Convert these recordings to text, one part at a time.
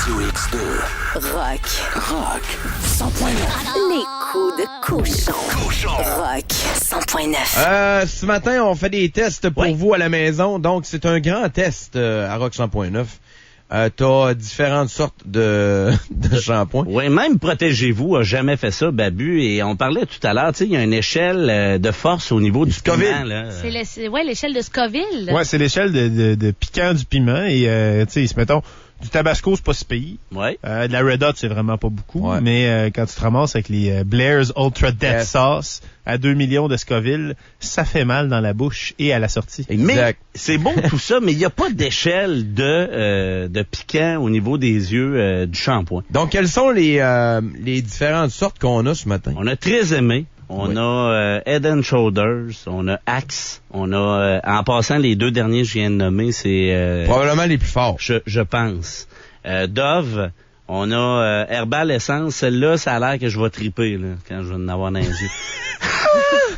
2X2. Rock 100.9. Les coups de cochon. Rock 100.9. Ce matin, on fait des tests pour vous à la maison. Donc, c'est un grand test à Rock 100.9. T'as différentes sortes de shampoings. Oui, même Protégez-vous a jamais fait ça, Babu. Et on parlait tout à l'heure, tu sais, il y a une échelle de force au niveau du piment. Là. C'est l'échelle de Scoville. Ouais, c'est l'échelle de piquant du piment. Et, tu sais, mettons, du Tabasco, c'est pas si pays. Ouais. De la Red Hot, c'est vraiment pas beaucoup. Ouais. Mais quand tu te ramasses avec les Blair's Ultra Death Sauce à 2 millions de Scoville, ça fait mal dans la bouche et à la sortie. Exact. Mais c'est beau tout ça, mais il n'y a pas d'échelle de piquant au niveau des yeux du shampoing. Donc, quelles sont les différentes sortes qu'on a ce matin? On a Très Aimé. On a Head & Shoulders, on a Axe, on a, en passant, les deux derniers que je viens de nommer, c'est... Probablement les plus forts. Je pense. Dove, on a Herbal Essence. Celle-là, ça a l'air que je vais triper là, quand je vais en avoir dans les yeux.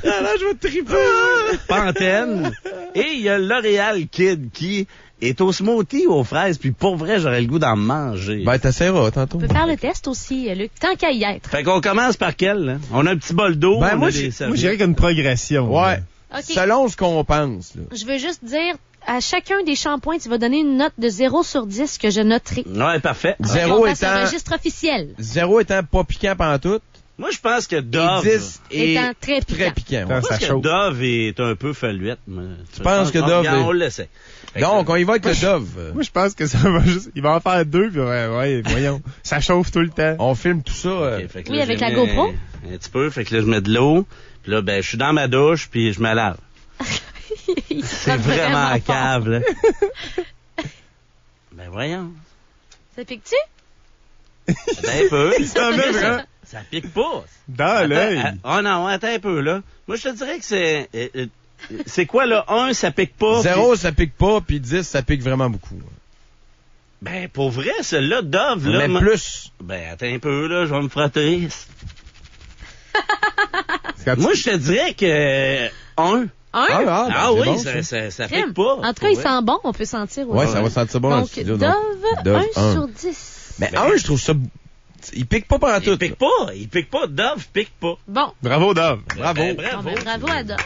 Là, je vais triper. Pantene. Et il y a L'Oréal Kid qui est au smoothie aux fraises, puis pour vrai, j'aurais le goût d'en manger. Ben, t'essaieras tantôt. On peut faire le test aussi, Luc, tant qu'à y être. Fait qu'on commence par quel, là? On a un petit bol d'eau. Ben, on moi, a des Moi, je dirais qu'une progression. Ouais. OK. Selon ce qu'on pense, là. Je veux juste dire, à chacun des shampoings, tu vas donner une note de 0 sur 10 que je noterai. Ouais, parfait. Zéro On passe étant- au registre officiel. 0 étant pas piquant pantoute. Moi, je pense que Et Dove... 10 est Étant très piquant. piquant. Quand ouais. Je pense ça que chauffe. Dove est un peu faluette. Tu penses que Dove est- On le sait. Donc, on y va avec le Dove. Moi, je pense que ça va juste... Il va en faire 2, puis ouais, voyons. Ça chauffe tout le temps. On filme tout ça. Oui, avec la GoPro. Un petit peu. Fait que là, je mets de l'eau. Puis là, ben, je suis dans ma douche, puis je me lave. C'est vraiment à cave, là. Ben, voyons. Ça pique-tu? Attends un peu. Ça met vraiment Ça pique pas. dans l'œil. Oh non, attends un peu, là. Moi, je te dirais que c'est... c'est quoi, là? 1, ça pique pas. 0, ça pique pas, puis 10, ça pique vraiment beaucoup. Ben, pour vrai, celui-là, Dove, là... Mais plus. Ben, attends un peu, là, je vais me frotter. Quand tu- Moi, je te dirais que... 1. Ah oui, bon, ça Crème. pique pas. En tout cas, il sent bon, on peut sentir. Ouais, ça va sentir bon dans le Donc, studio. Dove, Dove 1 1. sur 10. Mais 1, je trouve ça... Il pique pas Il pantoute. pique pas. Il pique pas. Dove pique pas. Bon. Bravo, Dove. Bravo. Ben, Bon, ben, bravo à Dove.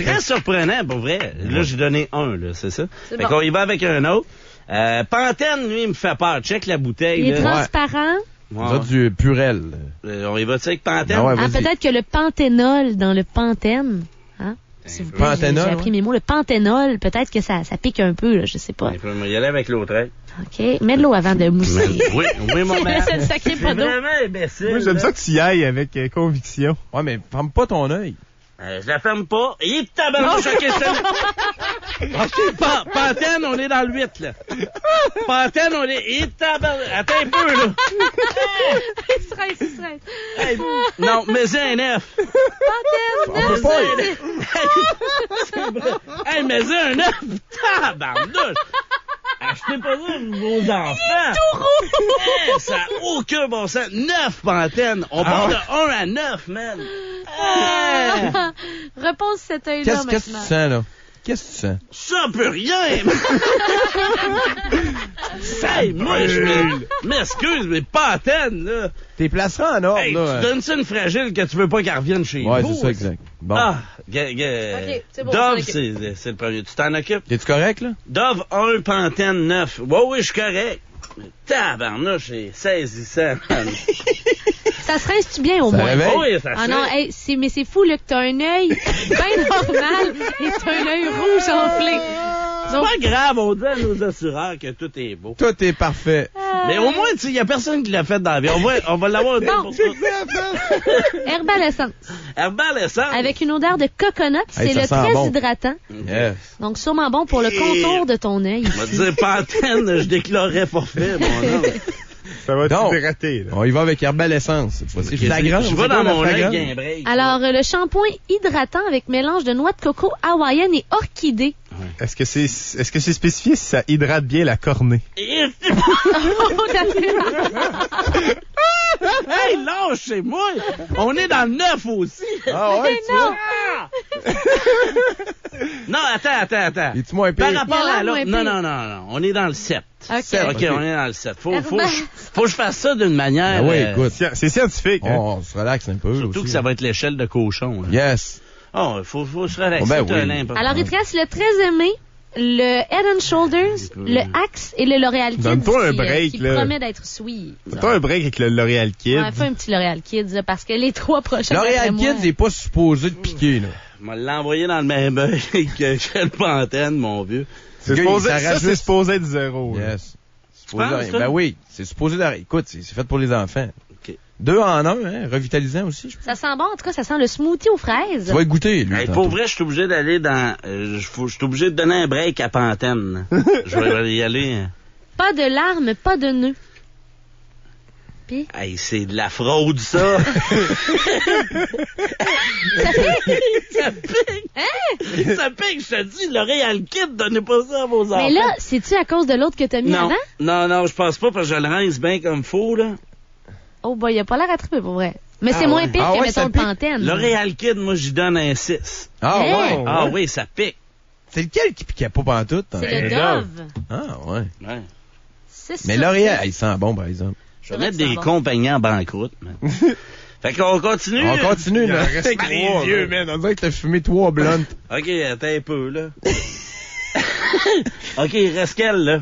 Très surprenant, pour vrai. Là, j'ai donné 1, là, c'est ça? C'est Fait bon. qu'on y va avec un autre. Pantene, lui, il me fait peur. Check la bouteille, Il est là. transparent. Ouais. Ça, du Purel. On y va-tu avec Pantene? Ah ouais, Ah, vas-y. peut-être que le panthénol dans le pantène, hein? S'il vous plaît, Panthénol, j'ai appris mes mots. Le panthénol, peut-être que ça pique un peu, là, je sais pas. On peut y aller avec l'autre œil. OK. Mets de l'eau avant de mousser. Oui, oui, mon mère. C'est le sacré C'est pas d'eau. vraiment imbécile. Moi, j'aime là. ça que tu y ailles avec conviction. Ouais, mais ferme pas ton œil. Je la ferme pas. Et tabarnouche, OK, c'est... OK, Pantene, on est dans le 8, là. Pantene, on est... Et tabarnouche... Attends un peu, là. Il stresse. Hey, non, mais c'est un 9. On peut pas. Hey, mais c'est un 9. Tabarnouche. Achetez pas ça vos enfants. Tout roux. Ça n'a aucun bon sens. 9 Pantene. On part de 1 à 9, man. Hey. Repose cet œil-là Qu'est-ce que tu maintenant. sens, là? Qu'est-ce que tu sens? Ça peut rien. Hey, moi, je m'excuse, mais Pantene, là. T'es placeras en ordre, Hey, là. tu donnes ça une fragile que tu veux pas qu'elle revienne chez Ouais, vous. c'est ça, exact. Bon. Ah, Ok, c'est bon, Dove, je m'en c'est le premier. Tu t'en occupes? Es-tu correct, là? Dove 1, Pantene 9. Oui, je suis correct. Mais tabarnouche, c'est saisissant. Ça se rince-tu bien, au Ça moins? réveille? Oui, ça Ah se non, fait. hey, mais c'est fou, là, que t'as un œil bien normal et t'as un œil rouge enflé. C'est pas grave, on dit à nos assureurs que tout est beau. Tout est parfait. Mais au moins, tu sais, il y a personne qui l'a fait dans la vie. On va l'avoir une Bon. pour ça. Herbal Essence. Herbal Essence. Avec une odeur de coconut, c'est ça le sent très bon. hydratant. Yes. Donc, sûrement bon pour le contour de ton œil. On va te dire Pantene, je déclarerais forfait, mon homme. Ça va Donc, t'hydrater, là. On y va avec Herbal Essence. Cette fois-ci, flagrant. Je C'est vais quoi, dans la mon œil, flagrante? il y a un break. Alors, le shampoing hydratant avec mélange de noix de coco hawaïenne et orchidée. Est-ce que c'est spécifié si ça hydrate bien la cornée? Hey, lâche, c'est moi! On est dans le 9 aussi! Ah ouais, tu vois? Non, attends. Es-tu moins pire? Par rapport à Il l'autre. est moins Non. On est dans le 7. OK. OK, on est dans le 7. Faut que je fasse ça d'une manière... Ben oui, écoute. C'est scientifique, hein? On se relaxe un peu. Surtout aussi, que ça va être l'échelle de cochon. Là. Yes. Oh, faut se relaxer. Oh, ben c'est oui. un important. Alors, il te reste le très aimé, le Head & Shoulders, le Axe et le L'Oréal Kids. Donne-toi un break, qui là. promet d'être sweet. T'as un break avec le L'Oréal Kids. Ouais, fais un petit L'Oréal Kids, là, parce que les 3 prochains... L'Oréal d'après moi- Kids n'est pas supposé de piquer, là. Je vais l'envoyer dans le même œil que le Pantene, mon vieux. C'est Gars, supposé, ça ça, rajoute- c'est supposé être 0. là. Yes. Supposé penses, de- toi? Ben oui, c'est supposé de... Écoute, c'est fait pour les enfants. OK. 2 en 1, hein, revitalisant aussi, je pense. Ça sent bon, en tout cas, ça sent le smoothie aux fraises. Tu vas y goûter, lui. Hey, tantôt. pour vrai, je suis obligé d'aller dans... je suis obligé de donner un break à Pantene. Je vais y aller. Pas de larmes, pas de nœuds. Puis, Hey, c'est de la fraude, ça. Ça pique. Hein? Ça pique, je te dis. L'Oréal Kid, donnez pas ça à vos enfants. mais là, c'est-tu à cause de l'autre que t'as mis non. avant? Non, je pense pas, parce que je le rince bien comme faut, là. Oh, bah, il a pas l'air attrapé pour vrai. Mais c'est Ah moins ouais. pire Ah que, ouais, mettons, ça le pique. Pantene. L'Oréal Kid, moi, j'y donne un 6. Ah Hey. ouais? Ah oui, ça pique. C'est lequel qui piquait pas pantoute? hein? C'est le Dove. Dove. Ah ouais. Ouais. 6 Mais sur L'Oréal, 10. il sent bon, par exemple. Je C'est vais vrai mettre que ça des va. compagnies en banqueroute, man. Fait qu'on continue. On continue, Il en là. reste Avec 3, les yeux, man. On dirait que t'as fumé 3 blunts. OK, attends un peu, là. OK, il reste quelle, là?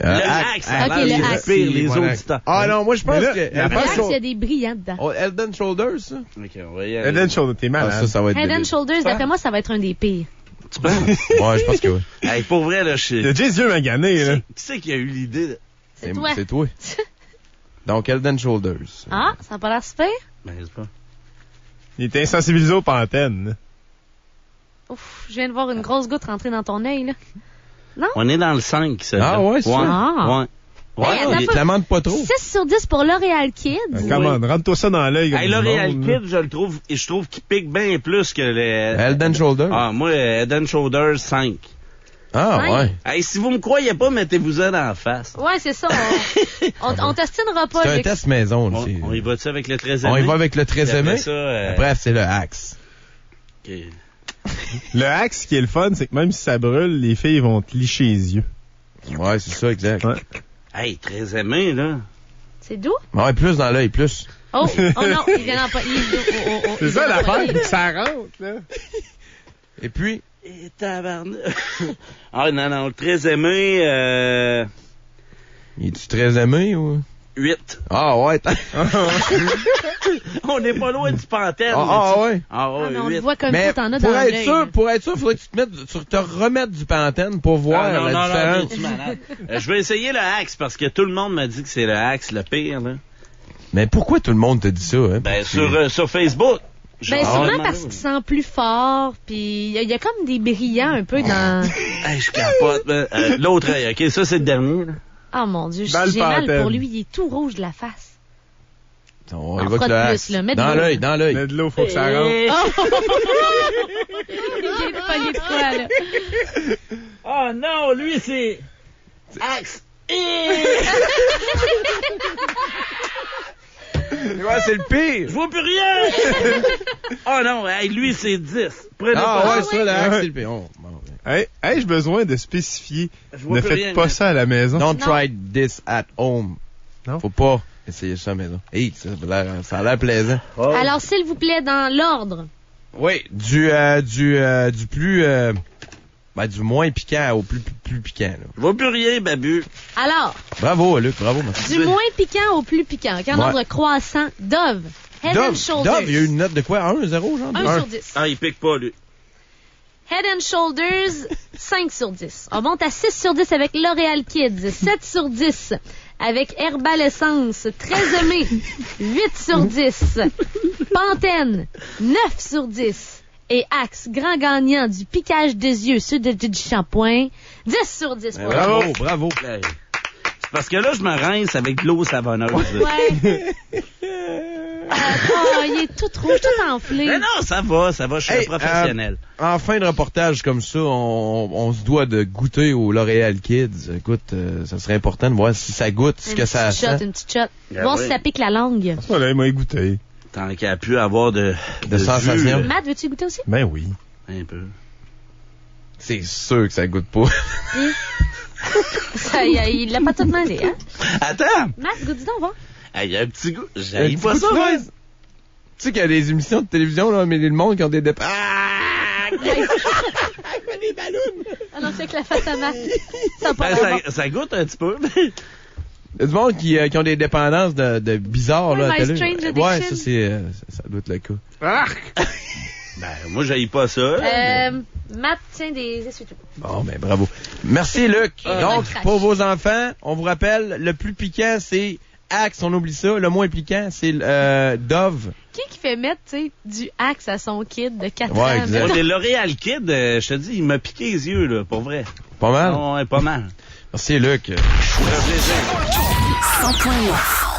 Le Axe, ça a Ok, l'air le du Axe. pire, les Voilà. auditeurs. Ah non, moi, je pense Mais là, que... la Head Le and Axe, il y a Shoulders. des brillants dedans. Oh, Head and Shoulders, ça? OK, on va y aller. Head and Shoulders, t'es Ah, malade. ça va être Head débile. & Shoulders, d'après moi, ça va être un des pires. Tu penses? Ouais, je pense que oui. Hey, pour vrai, là, Il a déjà les yeux maganés, là. Qui c'est qui a eu l'idée de... C'est toi. C'est toi. Donc, Head and Shoulders. Ah, ça a pas l'air super? Ben, c'est pas... Il était insensibilisé aux pantaines. Ouf, je viens de voir une grosse goutte rentrer dans ton œil, là. On est dans le 5, ça. Ah ouais, c'est ça? Ah. Ouais. Ouais. Hey, attends Il pas. te la demande pas trop. 6 sur 10 pour L'Oréal Kids. Come on, rentre-toi ça dans l'œil. Hey, comme du L'Oréal monde, là. Kid, je trouve qu'il pique bien plus que les... Head and Shoulders. Ah, moi, Head and Shoulders 5. Ah, Cinq. ouais. Hey, si vous me croyez pas, mettez-vous-en en face. Ouais, c'est ça. On t'ostinera pas C'est un avec... test maison, On, aussi. on y va-tu avec le 13 On y va avec le Puis 13 après aimé. ça, Après, c'est le Axe. OK. Le Axe, ce qui est le fun, c'est que même si ça brûle, les filles vont te licher les yeux. Ouais, c'est ça, exact. Ouais. Hey, 13 aimé, là. C'est doux? Ouais, plus dans l'œil, plus. Oh non, il vient d'en pas... C'est ça l'affaire, ça rentre, là. Et puis, Et tabarnak. Ah, non, le 13 aimé, es-tu très aimé ou? 8. Ah, ouais. On n'est pas loin du Pantene. Ah, ouais. Ah, ouais, Ah, mais on 8. le voit comme Mais ça, t'en as pour dans être l'œil. sûr, faudrait que tu te remettes du Pantene pour voir Ah, non, la non, différence. t'es-tu malade? Je vais essayer le Axe parce que tout le monde m'a dit que c'est le Axe le pire, là. Mais pourquoi tout le monde te dit ça, hein? Ben, sur Facebook. Ben, Ah, sûrement ouais, parce qu'il sent plus fort, puis il y a comme des brillants un peu dans... Hey, je capote. L'autre œil, OK, ça, c'est le dernier, là. Oh mon Dieu, Dans le j'ai mal Pantene. pour lui, il est tout rouge de la face. On En y va avec frotte le plus, Axe. là, mets de Dans l'eau. l'œil, dans l'œil. Mais de l'eau, faut que ça rentre. Eh. Il vient de pogner de quoi, là? Oh non, lui, c'est... Axe. Ouais, c'est le pire. Je vois plus rien! Oh non, hey, lui, c'est 10. Prenez Ah, pas. ouais, ça, le Axe, Ouais. c'est le pire. Oh, bon, ouais. Hey, j'ai besoin de spécifier. Je vois Ne plus faites rien, pas man. ça à la maison. Don't Non. try this at home. Non? Faut pas essayer ça à la maison. Hey, ça a l'air plaisant. Oh. Alors, s'il vous plaît, dans l'ordre. Oui, du plus, du moins piquant au plus piquant, là. Je vois plus rien, Babu. Alors, Bravo, Luc, bravo, merci. du moins piquant au plus piquant. En Ouais. ordre croissant, Dove. Head and Shoulders. Dove, il y a eu une note de quoi? 1, 0, genre? 1 sur 10. Ah, il pique pas, lui. Head and Shoulders, 5 sur 10. On monte à 6 sur 10 avec L'Oréal Kids, 7 sur 10 avec Herbal Essence, très aimé, 8 sur 10. Pantene, 9 sur 10. Et Axe, grand gagnant du piquage des yeux, ceux du shampoing, 10 sur 10. pour Bravo, bravo. Hey. C'est parce que là, je me rince avec de l'eau savonneuse. Ouais. Oh, il est tout rouge, tout enflé. Mais non, ça va, je suis Hey, un professionnel. En fin de reportage comme ça, on se doit de goûter au L'Oréal Kids. Écoute, ça serait important de voir si ça goûte, ce que ça sent. Une petite shot. Ah Voir oui. si ça pique la langue. Voilà, il m'a goûté. Tant qu'il a pu avoir de De sensation. vue, Matt, veux-tu goûter aussi? Ben oui. Un peu. C'est sûr que ça goûte pas. Il l'a pas tout demandé, hein? Attends! Matt, goûte donc, va. Il y a un petit goût. Un J'aille petit pas coup ça, de moi. fraise. Tu sais qu'il y a des émissions de télévision, là, mais le monde qui ont des dépenses. Ah! Des ballons! Ah non, c'est que la face à Matt. Ça a pas Ben, l'air bon. ça goûte un petit peu. Il y a du monde qui ont des dépendances de bizarres, là. Ouais, à My télé. Ben, Strange Addiction. Ouais, ça, c'est, ça doit être le cas. Ben, moi, j'aille pas ça. Matt tient des essuie-tout. Bon, ben, bravo. Merci, Luc. Donc, crash. pour vos enfants, on vous rappelle, le plus piquant, c'est Axe, on oublie ça. Le moins piquant, c'est Dove. Qui fait mettre, tu sais, du Axe à son kid de 4 Ouais, ans? exact. Moi, les L'Oréal Kid, je te dis, il m'a piqué les yeux, là, pour vrai. Pas mal? Ouais, pas mal. Merci, Luc. Ça fait plaisir. 100.9.